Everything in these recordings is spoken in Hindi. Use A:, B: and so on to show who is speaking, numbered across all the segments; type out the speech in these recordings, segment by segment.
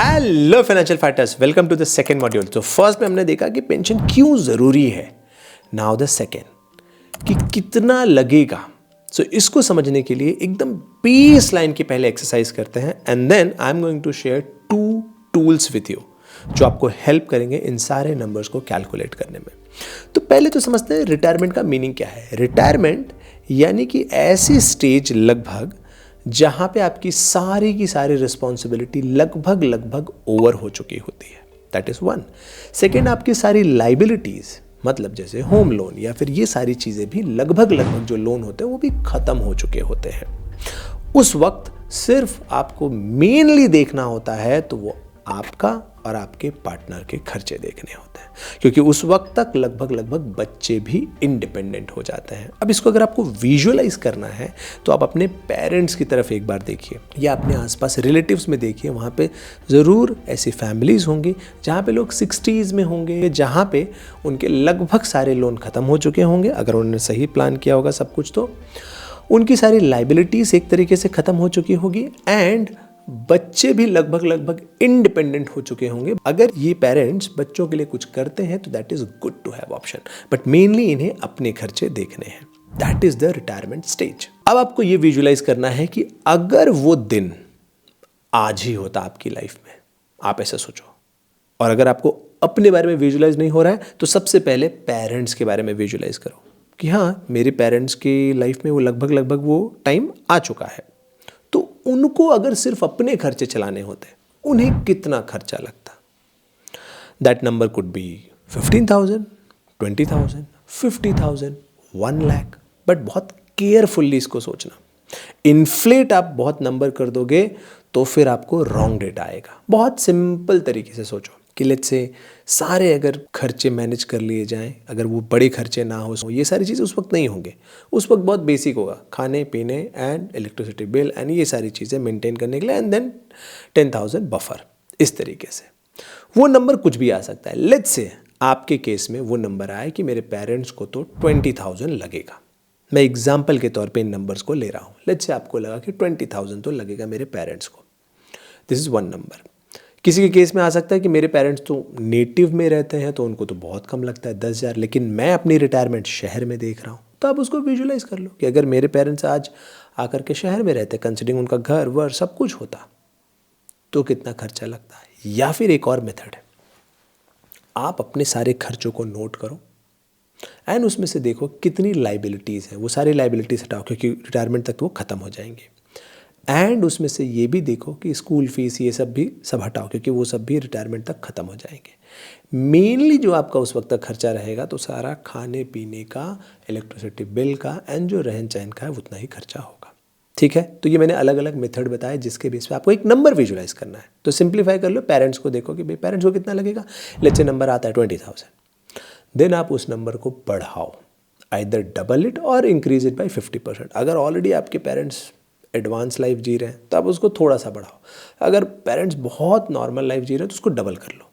A: Hello financial fighters, welcome to the second module. तो फर्स्ट में हमने देखा कि पेंशन क्यों ज़रूरी है। नाउ द सेकेंड कि कितना लगेगा। सो इसको समझने के लिए एकदम बेस लाइन की पहले एक्सरसाइज करते हैं and then I am going to share 2 tools with you जो आपको हेल्प करेंगे इन सारे नंबर्स को कैलकुलेट करने में। तो पहले तो समझते हैं रिटायरमेंट का मीनिंग क्या है। रिटायरमेंट यानी कि ऐसी स्टेज लगभग जहां पे आपकी सारी की सारी रिस्पॉन्सिबिलिटी लगभग ओवर हो चुकी होती है। That is one. सेकेंड, आपकी सारी लाइबिलिटीज मतलब जैसे होम लोन या फिर ये सारी चीजें भी लगभग जो लोन होते हैं वो भी खत्म हो चुके होते हैं। उस वक्त सिर्फ आपको मेनली देखना होता है तो वो आपका और आपके पार्टनर के खर्चे देखने होते हैं, क्योंकि उस वक्त तक लगभग बच्चे भी इंडिपेंडेंट हो जाते हैं। अब इसको अगर आपको विजुअलाइज करना है तो आप अपने पेरेंट्स की तरफ एक बार देखिए या अपने आसपास रिलेटिव्स में देखिए। वहाँ पे ज़रूर ऐसी फैमिलीज़ होंगी जहाँ पे लोग 60s में होंगे, जहाँ पे उनके लगभग सारे लोन ख़त्म हो चुके होंगे अगर उन्होंने सही प्लान किया होगा सब कुछ। तो उनकी सारी लाइबिलिटीज़ एक तरीके से ख़त्म हो चुकी होगी एंड बच्चे भी लगभग इंडिपेंडेंट हो चुके होंगे। अगर ये पेरेंट्स बच्चों के लिए कुछ करते हैं तो that is good to have option, but mainly इन्हें अपने खर्चे देखने हैं। That is the retirement stage. अब आपको ये विजुअलाइज करना है कि अगर वो दिन आज ही होता आपकी लाइफ में, आप ऐसा सोचो। और अगर आपको अपने बारे में विजुअलाइज नहीं हो रहा है तो सबसे पहले पेरेंट्स के बारे में विजुअलाइज करो कि हाँ, मेरे पेरेंट्स की लाइफ में वो लगभग वो टाइम आ चुका है। तो उनको अगर सिर्फ अपने खर्चे चलाने होते उन्हें कितना खर्चा लगता। That number could be 15,000, 20,000, 50,000, 1 lakh. But बहुत केयरफुल्ली इसको सोचना। इन्फ्लेट आप बहुत नंबर कर दोगे तो फिर आपको रॉन्ग डेट आएगा। बहुत सिंपल तरीके से सोचो कि लेट्स से सारे अगर खर्चे मैनेज कर लिए जाएं, अगर वो बड़े खर्चे ना हो, ये सारी चीज़ें उस वक्त नहीं होंगे। उस वक्त बहुत बेसिक होगा, खाने पीने एंड इलेक्ट्रिसिटी बिल एंड ये सारी चीज़ें मेंटेन करने के लिए एंड देन 10,000 बफर। इस तरीके से वो नंबर कुछ भी आ सकता है। लेट्स से आपके केस में वो नंबर आए कि मेरे पेरेंट्स को तो 20,000 लगेगा। मैं एग्जाम्पल के तौर पे इन नंबर्स को ले रहा हूँ। लेट्स से आपको लगा कि 20,000 तो लगेगा मेरे पेरेंट्स को। This is one number. किसी के केस में आ सकता है कि मेरे पेरेंट्स तो नेटिव में रहते हैं तो उनको तो बहुत कम लगता है 10,000, लेकिन मैं अपनी रिटायरमेंट शहर में देख रहा हूँ। तो आप उसको विजुलाइज कर लो कि अगर मेरे पेरेंट्स आज आकर के शहर में रहते, कंसिडरिंग उनका घर वर सब कुछ होता, तो कितना खर्चा लगता है। या फिर एक और मेथड है, आप अपने सारे खर्चों को नोट करो एंड उसमें से देखो कितनी लाइबिलिटीज़ हैं। वो सारी लाइबिलिटीज़ हटाओ क्योंकि रिटायरमेंट तक तो वो ख़त्म हो जाएंगे। एंड उसमें से ये भी देखो कि स्कूल फीस ये सब भी सब हटाओ क्योंकि वो सब भी रिटायरमेंट तक ख़त्म हो जाएंगे। मेनली जो आपका उस वक्त तक खर्चा रहेगा तो सारा खाने पीने का, इलेक्ट्रिसिटी बिल का एंड जो रहन सहन का है उतना ही खर्चा होगा। ठीक है, तो ये मैंने अलग अलग मेथड बताया जिसके बेस पे आपको एक नंबर विजुलाइज करना है। तो सिंप्लीफाई कर लो, पेरेंट्स को देखो कि भाई पेरेंट्स को कितना लगेगा। लेट्स से नंबर आता है 20,000। देन आप उस नंबर को बढ़ाओ, आइदर डबल इट और इंक्रीज इट बाई 50%। अगर ऑलरेडी आपके पेरेंट्स एडवांस लाइफ जी रहे हैं तो आप उसको थोड़ा सा बढ़ाओ। अगर पेरेंट्स बहुत नॉर्मल लाइफ जी रहे हैं तो उसको डबल कर लो।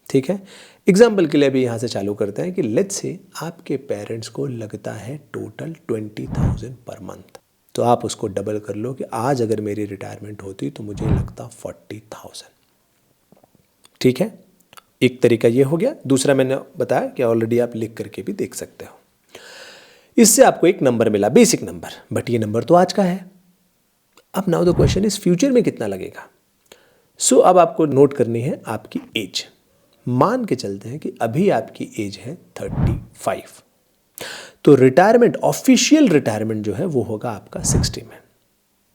A: ठीक है, एग्जाम्पल के लिए अभी यहाँ से चालू करते हैं कि लेट्स से आपके पेरेंट्स को लगता है टोटल 20,000 पर मंथ। तो आप उसको डबल कर लो कि आज अगर मेरी रिटायरमेंट होती तो मुझे लगता 40,000। ठीक है, एक तरीका ये हो गया। दूसरा मैंने बताया कि ऑलरेडी आप लिख करके भी देख सकते हो। इससे आपको एक नंबर मिला, बेसिक नंबर, बट ये नंबर तो आज का है। अब now the question is future में कितना लगेगा। सो अब आपको नोट करनी है आपकी एज। मान के चलते हैं कि अभी आपकी एज है 35, तो रिटायरमेंट, ऑफिशियल रिटायरमेंट जो है वो होगा आपका 60 में,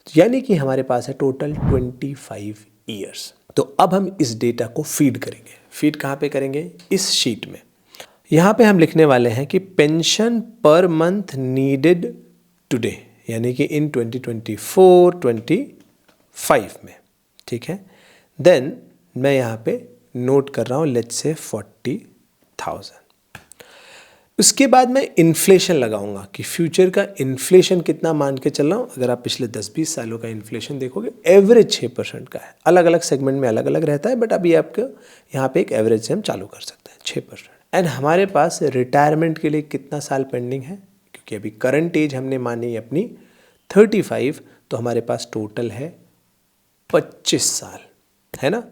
A: यानी कि हमारे पास है टोटल 25 ईयर्स। तो अब हम इस डेटा को फीड करेंगे। फीड कहाँ पे करेंगे? इस शीट में। यहाँ पे हम लिखने वाले हैं कि pension per month needed today, यानी कि इन 2024-25 में। ठीक है, देन मैं यहाँ पे नोट कर रहा हूँ लेट्स से 40,000। उसके बाद मैं इन्फ्लेशन लगाऊंगा कि फ्यूचर का इन्फ्लेशन कितना मान के चल रहा हूँ। अगर आप पिछले 10-20 सालों का इन्फ्लेशन देखोगे एवरेज 6% का है। अलग अलग सेगमेंट में अलग अलग रहता है, बट अभी आपको यहाँ पे एक एवरेज से हम चालू कर सकते हैं 6%। एंड हमारे पास रिटायरमेंट के लिए कितना साल पेंडिंग है, क्योंकि अभी करंट एज हमने मानी अपनी 35, तो हमारे पास टोटल है 25 साल, है ना।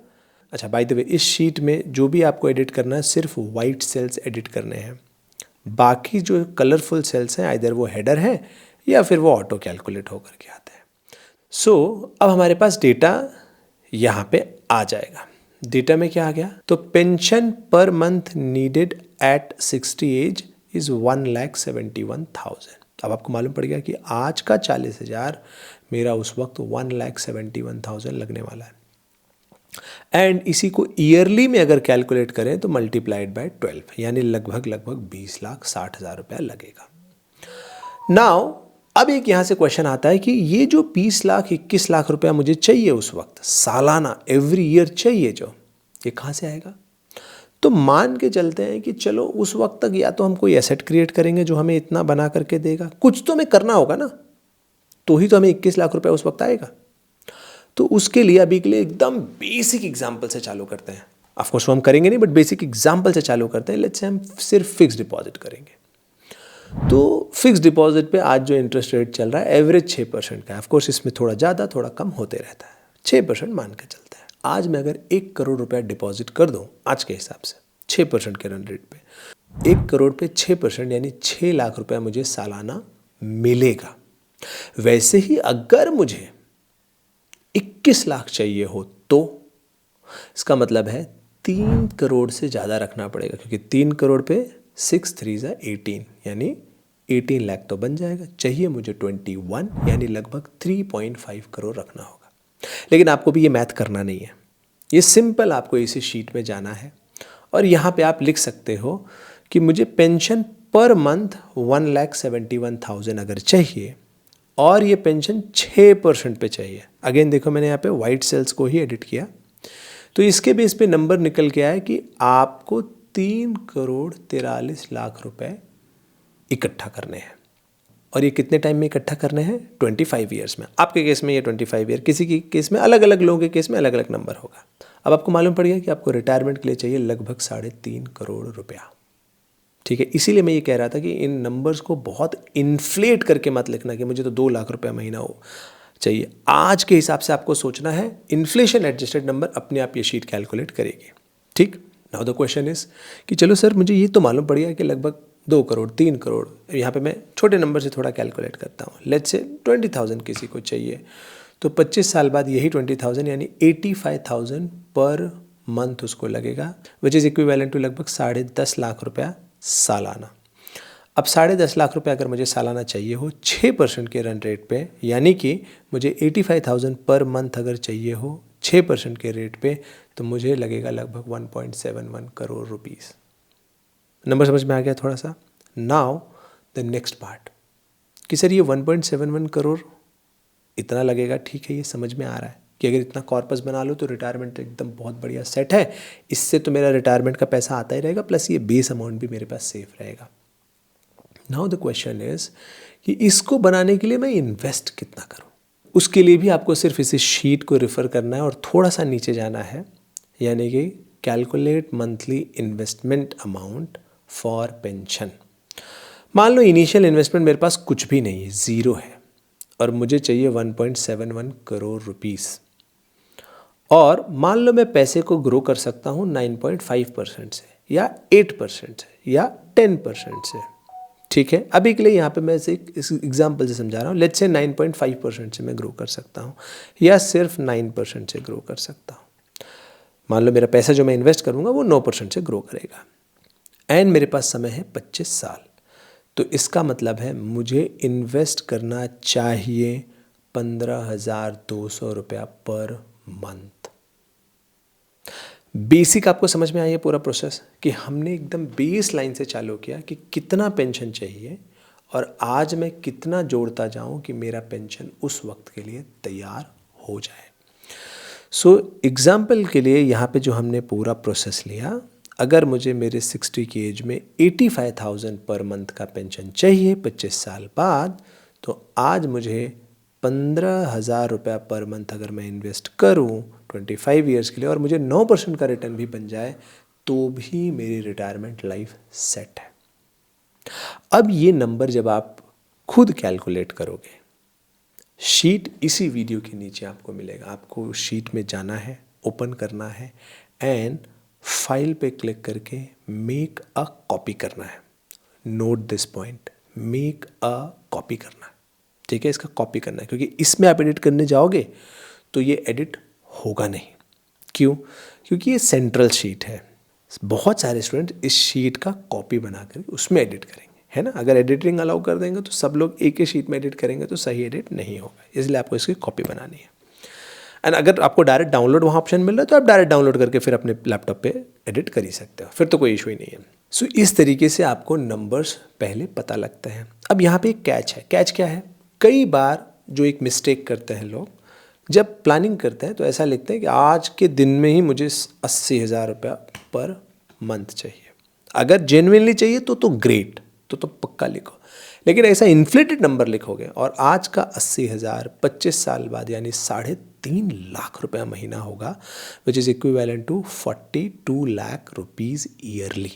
A: अच्छा, बाय द वे इस शीट में जो भी आपको एडिट करना है सिर्फ वाइट सेल्स एडिट करने हैं, बाकी जो कलरफुल सेल्स हैं आइदर वो हेडर है या फिर वो ऑटो कैलकुलेट होकर के आते हैं। सो अब हमारे पास डेटा यहाँ पे आ जाएगा। डेटा में क्या आ गया, तो pension per month needed at 60 age is 1,71,000। अब आपको मालूम पड़ गया कि आज का 40,000 मेरा उस वक्त 1,71,000 लगने वाला है। एंड इसी को ईयरली में अगर कैलकुलेट करें तो मल्टीप्लाइड बाय 12, यानी लगभग 20,60,000 रुपया लगेगा। नाउ अब एक यहाँ से क्वेश्चन आता है कि ये जो 20,21 लाख रुपया मुझे चाहिए उस वक्त सालाना एवरी ईयर चाहिए जो, ये कहाँ से आएगा? तो मान के चलते हैं कि चलो उस वक्त तक या तो हम कोई एसेट क्रिएट करेंगे जो हमें इतना बना करके देगा, कुछ तो हमें करना होगा ना, तो ही तो हमें 21 लाख रुपया उस वक्त आएगा। तो उसके लिए अभी के लिए एकदम बेसिक एग्जाम्पल से चालू करते हैं। ऑफकोर्स वो हम करेंगे नहीं, बट बेसिक एग्जाम्पल से चालू करते हैं। लेट्स से हम सिर्फ फिक्स डिपॉजिट करेंगे। तो फिक्स डिपॉजिट पे आज जो इंटरेस्ट रेट चल रहा है एवरेज 6% का है। ऑफकोर्स इसमें थोड़ा ज़्यादा थोड़ा कम होते रहता है, 6% मान के चलते हैं। आज मैं अगर 1 करोड़ रुपया डिपॉजिट कर दूँ आज के हिसाब से 6% के रन रेट पे, 1 करोड़ पे 6% यानी 6 लाख रुपया मुझे सालाना मिलेगा। वैसे ही अगर मुझे 21 लाख चाहिए हो तो इसका मतलब है 3 करोड़ से ज़्यादा रखना पड़ेगा, क्योंकि 3 करोड़ पे 6 3 18 यानी 18 लाख तो बन जाएगा। चाहिए मुझे 21 यानी लगभग 3.5 करोड़ रखना होगा। लेकिन आपको भी ये मैथ करना नहीं है, ये सिंपल आपको इसी शीट में जाना है और यहाँ पे आप लिख सकते हो कि मुझे पेंशन पर मंथ 1,71,000 अगर चाहिए और ये पेंशन 6% पे चाहिए। अगेन देखो मैंने यहाँ पे वाइट सेल्स को ही एडिट किया, तो इसके बेस पे नंबर निकल के आया कि आपको 3 करोड़ 43 लाख रुपए इकट्ठा करने हैं। और ये कितने टाइम में इकट्ठा करने हैं? 25 ईयर्स में। आपके केस में ये 25 ईयर, किसी की केस में अलग अलग, लोगों के केस में अलग अलग नंबर होगा। अब आपको मालूम पड़ गया कि आपको रिटायरमेंट के लिए चाहिए लगभग 3.5 करोड़ रुपया। ठीक है, इसीलिए मैं ये कह रहा था कि इन नंबर्स को बहुत इन्फ्लेट करके मत लिखना कि मुझे तो 2 लाख रुपया महीना हो चाहिए। आज के हिसाब से आपको सोचना है, इन्फ्लेशन एडजस्टेड नंबर अपने आप ये शीट कैलकुलेट करेगी। ठीक, नाउ द क्वेश्चन इज कि चलो सर मुझे ये तो मालूम पड़ गया कि लगभग 2 करोड़ 3 करोड़, यहाँ पे मैं छोटे नंबर से थोड़ा कैलकुलेट करता हूँ। लेट्स से 20,000 किसी को चाहिए, तो 25 साल बाद यही 20,000 यानी 85,000 पर मंथ उसको लगेगा, विच इज़ इक्विवेलेंट टू लगभग 10.5 लाख रुपया सालाना। अब 10.5 लाख रुपया अगर मुझे सालाना चाहिए हो 6% के रन रेट पे, यानी कि मुझे 85,000 पर मंथ अगर चाहिए हो 6% के रेट पे, तो मुझे लगेगा लगभग 1.71 करोड़ रुपीस। नंबर समझ में आ गया थोड़ा सा? नाउ द नेक्स्ट पार्ट कि सर ये 1.71 करोड़ इतना लगेगा, ठीक है, ये समझ में आ रहा है कि अगर इतना कॉर्पस बना लो तो रिटायरमेंट एकदम बहुत बढ़िया सेट है, इससे तो मेरा रिटायरमेंट का पैसा आता ही रहेगा, प्लस ये बेस अमाउंट भी मेरे पास सेफ रहेगा। नाउ द क्वेश्चन इज कि इसको बनाने के लिए मैं इन्वेस्ट कितना करूं? उसके लिए भी आपको सिर्फ इसी शीट को रेफर करना है और थोड़ा सा नीचे जाना है, यानी कि calculate monthly investment amount for pension. मान लो इनिशियल इन्वेस्टमेंट मेरे पास कुछ भी नहीं है, ज़ीरो है, और मुझे चाहिए 1.71 करोड़ रुपीस, और मान लो मैं पैसे को ग्रो कर सकता हूँ 9.5% से या 8% से या 10% से। ठीक है, अभी के लिए यहाँ पे मैं इस एग्जाम्पल से समझा रहा हूँ। लेट्स से 9.5% से मैं ग्रो कर सकता हूँ या सिर्फ 9% से ग्रो कर सकता हूँ। मान लो मेरा पैसा जो मैं इन्वेस्ट करूँगा वो 9% से ग्रो करेगा एंड मेरे पास समय है 25 साल। तो इसका मतलब है मुझे इन्वेस्ट करना चाहिए 15,200 रुपया पर मंथ। बेसिक आपको समझ में आया पूरा प्रोसेस कि हमने एकदम बेस लाइन से चालू किया कि कितना पेंशन चाहिए और आज मैं कितना जोड़ता जाऊं कि मेरा पेंशन उस वक्त के लिए तैयार हो जाए। सो एग्जाम्पल के लिए यहाँ पे जो हमने पूरा प्रोसेस लिया, अगर मुझे मेरे 60 की एज में 85,000 पर मंथ का पेंशन चाहिए 25 साल बाद, तो आज मुझे 15,000 रुपया पर मंथ अगर मैं इन्वेस्ट करूं 25 ईयर्स के लिए और मुझे 9% का रिटर्न भी बन जाए, तो भी मेरी रिटायरमेंट लाइफ सेट है। अब ये नंबर जब आप खुद कैलकुलेट करोगे, शीट इसी वीडियो के नीचे आपको मिलेगा। आपको शीट में जाना है ओपन करना है एंड फाइल पे क्लिक करके मेक अ कॉपी करना है। Note this point, make a copy करना है, ठीक है, इसका कॉपी करना है, क्योंकि इसमें आप एडिट करने जाओगे तो ये एडिट होगा नहीं। क्यों? क्योंकि ये सेंट्रल शीट है। बहुत सारे स्टूडेंट इस शीट का कॉपी बनाकर उसमें एडिट करेंगे, है ना। अगर एडिटिंग अलाउ कर देंगे तो सब लोग एक ही शीट में एडिट करेंगे तो सही एडिट नहीं होगा, इसलिए आपको इसकी कॉपी बनानी है। एंड अगर आपको डायरेक्ट डाउनलोड वहाँ ऑप्शन मिल रहा है तो आप डायरेक्ट डाउनलोड करके फिर अपने लैपटॉप पे एडिट कर ही सकते हो, फिर तो कोई इशू ही नहीं है। सो इस तरीके से आपको नंबर्स पहले पता लगते हैं। अब यहाँ पे एक कैच है। कैच क्या है? कई बार जो एक मिस्टेक करते हैं लोग, जब प्लानिंग करते हैं तो ऐसा लिखते हैं कि आज के दिन में ही मुझे 80,000 रुपया पर मंथ चाहिए। अगर जेन्युइनली चाहिए तो ग्रेट, तो पक्का लिखो। लेकिन ऐसा इन्फ्लेटेड नंबर लिखोगे और आज का 80,000 25 साल बाद यानी 3.5 लाख रुपया महीना होगा, which is equivalent to 42 lakh rupees yearly.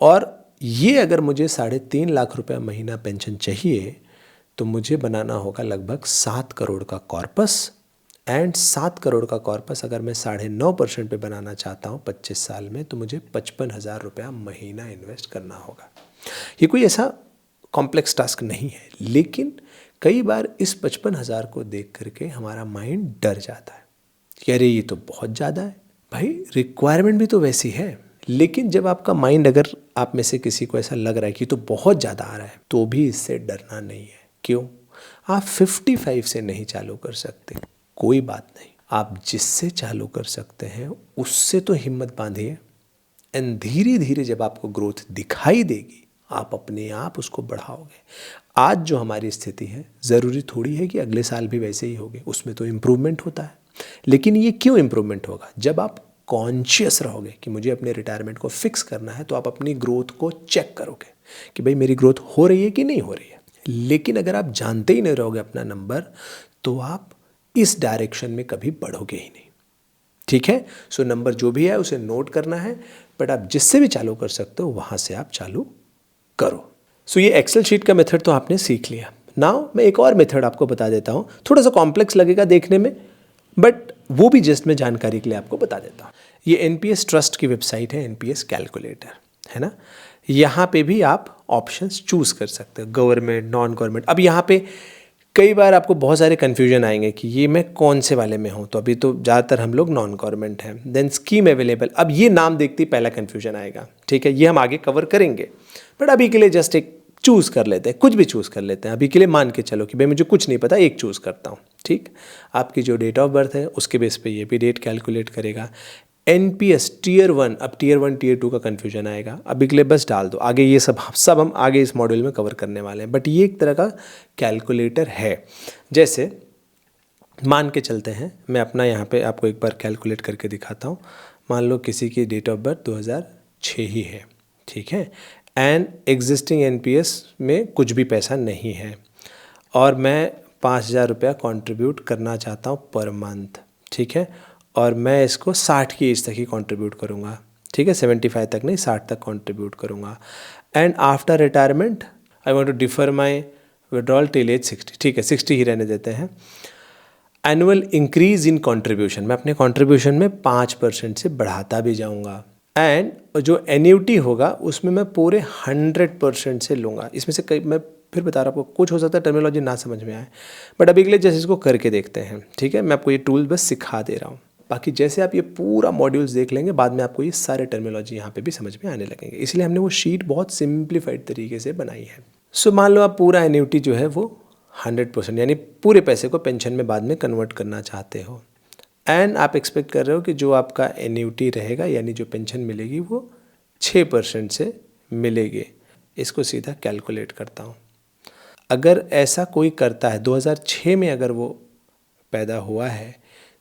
A: और ये अगर मुझे 3.5 लाख रुपया महीना पेंशन चाहिए तो मुझे बनाना होगा लगभग 7 करोड़ का कॉर्पस। एंड 7 करोड़ का कॉर्पस अगर मैं 9.5% पे बनाना चाहता हूँ 25 साल में, तो मुझे 55,000 रुपया महीना इन्वेस्ट करना होगा। ये कोई ऐसा कॉम्प्लेक्स टास्क नहीं है, लेकिन कई बार इस 55,000 को देख करके हमारा माइंड डर जाता है कि अरे ये तो बहुत ज़्यादा है। भाई रिक्वायरमेंट भी तो वैसी है, लेकिन जब आपका माइंड, अगर आप में से किसी को ऐसा लग रहा है कि तो बहुत ज़्यादा आ रहा है, तो भी इससे डरना नहीं है। क्यों? आप 55 से नहीं चालू कर सकते, कोई बात नहीं, आप जिससे चालू कर सकते हैं उससे तो हिम्मत बांधिए। एंड धीरे धीरे जब आपको ग्रोथ दिखाई देगी, आप अपने आप उसको बढ़ाओगे। आज जो हमारी स्थिति है, ज़रूरी थोड़ी है कि अगले साल भी वैसे ही होगे, उसमें तो इम्प्रूवमेंट होता है। लेकिन ये क्यों इम्प्रूवमेंट होगा? जब आप कॉन्शियस रहोगे कि मुझे अपने रिटायरमेंट को फिक्स करना है, तो आप अपनी ग्रोथ को चेक करोगे कि भाई मेरी ग्रोथ हो रही है कि नहीं हो रही है। लेकिन अगर आप जानते ही नहीं रहोगे अपना नंबर, तो आप इस डायरेक्शन में कभी बढ़ोगे ही नहीं, ठीक है। सो नंबर जो भी है उसे नोट करना है, बट आप जिससे भी चालू कर सकते हो वहाँ से आप चालू करो। सो ये एक्सेल शीट का मेथड तो आपने सीख लिया। नाउ मैं एक और मेथड आपको बता देता हूँ, थोड़ा सा कॉम्प्लेक्स लगेगा देखने में, बट वो भी जस्ट मैं जानकारी के लिए आपको बता देता हूँ। ये एनपीएस ट्रस्ट की वेबसाइट है, एनपीएस कैलकुलेटर, है ना। यहाँ पे भी आप ऑप्शंस चूज़ कर सकते हो, गवर्नमेंट, नॉन गवर्नमेंट। अब यहाँ पे कई बार आपको बहुत सारे कन्फ्यूजन आएंगे कि ये मैं कौन से वाले में हूँ। तो अभी तो ज़्यादातर हम लोग नॉन गवर्नमेंट हैं। देन स्कीम अवेलेबल, अब ये नाम देखते ही पहला कन्फ्यूजन आएगा, ठीक है, ये हम आगे कवर करेंगे। बट अभी के लिए जस्ट एक चूज़ कर लेते हैं, कुछ भी चूज़ कर लेते हैं। अभी के लिए मान के चलो कि भाई मुझे कुछ नहीं पता, एक चूज़ करता हूँ, ठीक। आपकी जो डेट ऑफ बर्थ है उसके बेस पे ये भी डेट कैलकुलेट करेगा। एनपीएस टीयर 1, अब टीयर 1 टीयर 2 का कन्फ्यूजन आएगा, अभी के लिए बस डाल दो, आगे ये सब हम आगे इस मॉड्यूल में कवर करने वाले हैं। बट ये एक तरह का कैलकुलेटर है। जैसे मान के चलते हैं, मैं अपना यहाँ पे आपको एक बार कैलकुलेट करके दिखाता हूँ। मान लो किसी की डेट ऑफ बर्थ 2006 ही है, ठीक है, एंड एग्जिस्टिंग एनपीएस में कुछ भी पैसा नहीं है, और मैं 5,000 रुपया कॉन्ट्रीब्यूट करना चाहता हूँ पर मंथ, ठीक है, और मैं इसको 60 की एज तक ही कंट्रीब्यूट करूँगा, ठीक है, 75 तक नहीं, 60 तक कंट्रीब्यूट करूँगा। And after retirement I want to defer my withdrawal till age 60, ठीक है, 60 ही रहने देते हैं। एनुअल इंक्रीज इन कंट्रीब्यूशन, मैं अपने कंट्रीब्यूशन में 5% से बढ़ाता भी जाऊँगा। एंड जो एन्यूटी होगा उसमें मैं पूरे 100% से लूँगा। इसमें से कई, मैं फिर बता रहा हूँ, आपको कुछ हो सकता है टर्मिनोलॉजी ना समझ में आए, बट अभी के लिए जैसे इसको करके देखते हैं, ठीक है। मैं आपको ये टूल बस सिखा दे रहा हूँ, बाकी जैसे आप ये पूरा मॉड्यूल्स देख लेंगे, बाद में आपको ये सारे टर्मिनोलॉजी यहाँ पे भी समझ में आने लगेंगे। इसलिए हमने वो शीट बहुत सिंप्लीफाइड तरीके से बनाई है। सो मान लो आप पूरा एन्यूटी जो है वो 100%, यानी पूरे पैसे को पेंशन में बाद में कन्वर्ट करना चाहते हो, एंड आप एक्सपेक्ट कर रहे हो कि जो आपका एन्यूटी रहेगा, यानी जो पेंशन मिलेगी, वो 6% से मिलेगी। इसको सीधा कैलकुलेट करता हूँ। अगर ऐसा कोई करता है, 2006 में अगर वो पैदा हुआ है,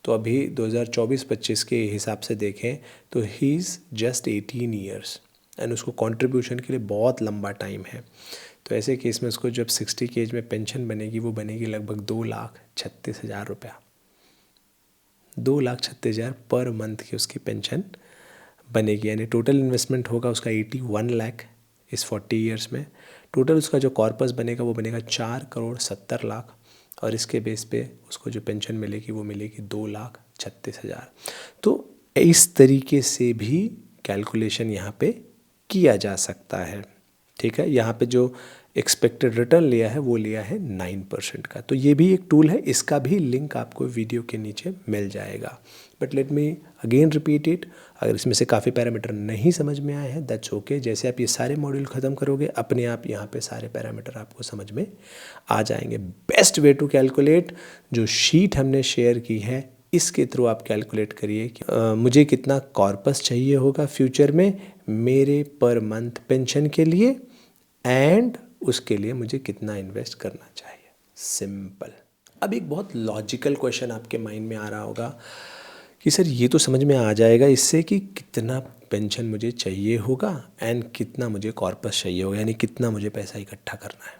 A: तो अभी 2024-25 के हिसाब से देखें तो he is just 18 years, and उसको कंट्रीब्यूशन के लिए बहुत लंबा टाइम है। तो ऐसे केस में उसको जब 60 की एज में पेंशन बनेगी, वो बनेगी लगभग 2,36,000 रुपया, 2,36,000 पर मंथ की उसकी पेंशन बनेगी। यानी टोटल इन्वेस्टमेंट होगा उसका 81 लाख इस 40 ईयर्स में। टोटल उसका जो कॉर्पस बनेगा वो बनेगा 4,70,00,000, और इसके बेस पे उसको जो पेंशन मिलेगी वो मिलेगी 2,36,000 36,000। तो इस तरीके से भी कैलकुलेशन यहाँ पे किया जा सकता है। ठीक है, यहाँ पे जो एक्सपेक्टेड रिटर्न लिया है वो लिया है 9% का। तो ये भी एक टूल है, इसका भी लिंक आपको वीडियो के नीचे मिल जाएगा। But let me again repeat it, अगर इसमें से काफ़ी पैरामीटर नहीं समझ में आए हैं दैट्स ओके। जैसे आप ये सारे मॉड्यूल ख़त्म करोगे अपने आप यहाँ पे सारे पैरामीटर आपको समझ में आ जाएंगे। बेस्ट वे टू कैलकुलेट, जो शीट हमने शेयर की है इसके थ्रू आप कैलकुलेट करिए कि मुझे कितना कॉर्पस चाहिए होगा फ्यूचर में मेरे पर मंथ पेंशन के लिए, एंड उसके लिए मुझे कितना इन्वेस्ट करना चाहिए। सिंपल। अब एक बहुत लॉजिकल क्वेश्चन आपके माइंड में आ रहा होगा कि सर ये तो समझ में आ जाएगा इससे कि कितना पेंशन मुझे चाहिए होगा एंड कितना मुझे कॉर्पस चाहिए होगा, यानी कितना मुझे पैसा इकट्ठा करना है।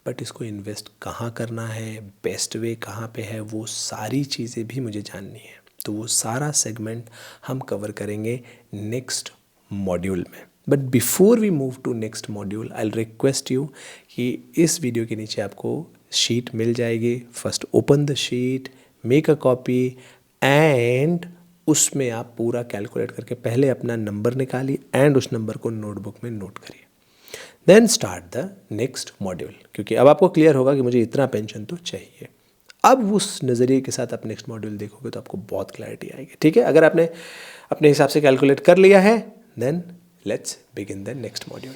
A: बट इसको इन्वेस्ट कहाँ करना है, बेस्ट वे कहाँ पे है, वो सारी चीज़ें भी मुझे जाननी है। तो वो सारा सेगमेंट हम कवर करेंगे नेक्स्ट मॉड्यूल में। But before we move to next module I request you कि इस वीडियो के नीचे आपको शीट मिल जाएगी। First open the sheet, make a copy and उसमें आप पूरा कैलकुलेट करके पहले अपना नंबर निकालिए एंड उस नंबर को नोटबुक में नोट करिए। Then start the next module, क्योंकि अब आपको क्लियर होगा कि मुझे इतना पेंशन तो चाहिए। अब उस नज़रिए के साथ आप नेक्स्ट मॉड्यूल देखोगे तो आपको बहुत क्लैरिटी आएगी। ठीक है, अगर आपने अपने हिसाब से कैलकुलेट कर लिया है then let's begin the next module.